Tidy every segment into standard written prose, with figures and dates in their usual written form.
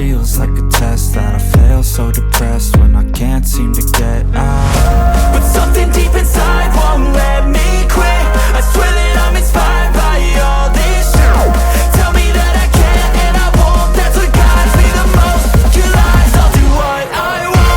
feels like a test that I fail, so depressed when I can't seem to get out. But something deep inside won't let me quit. I swear that I'm inspired by all this shit. Tell me that I can't and I won't. That's what guides me the most. Your lies, I'll do what I want.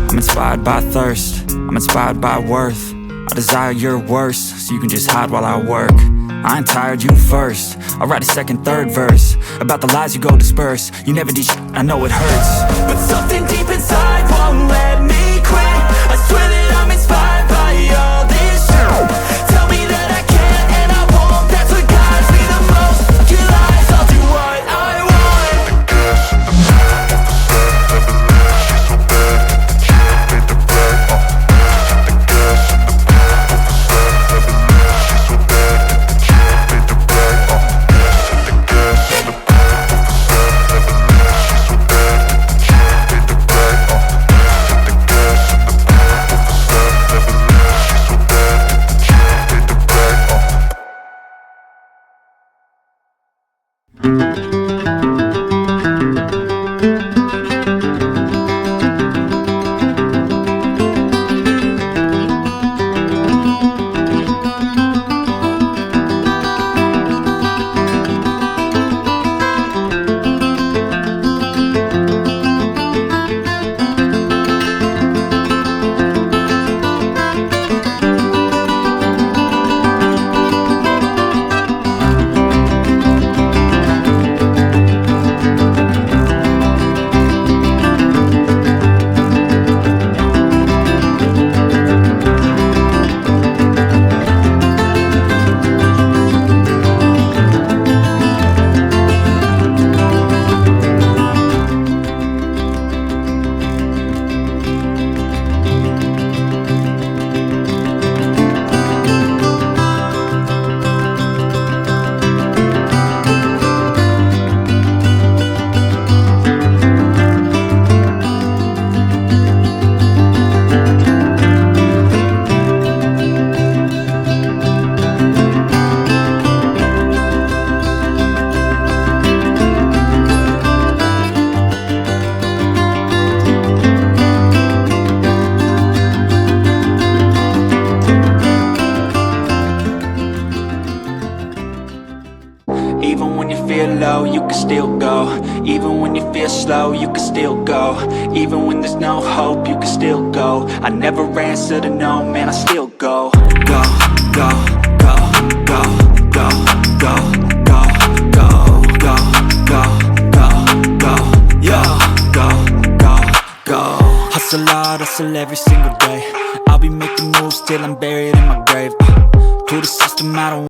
I'm inspired by thirst, I'm inspired by worth. I desire your worst, so you can just hide while I work. I ain't tired, you first. I'll write a second, third verse about the lies you go disperse. You never did shit, I know it hurts. But something deep inside won't let me quit. I swear that I'm inspired by all this shit. Tell me that I can't and I won't. That's what guides me the most. Your lies, I'll do what I want. Even when you feel low, you can still go. Even when you feel slow, you can still go. Even when there's no hope, you can still go. I never answer to no, man, I still go. Go, go, go, go, go, go, go, go, go, go, go, go, yo, go, go, go. Hustle hard, hustle every single day. I'll be making moves till I'm buried in my grave. To the system, I don't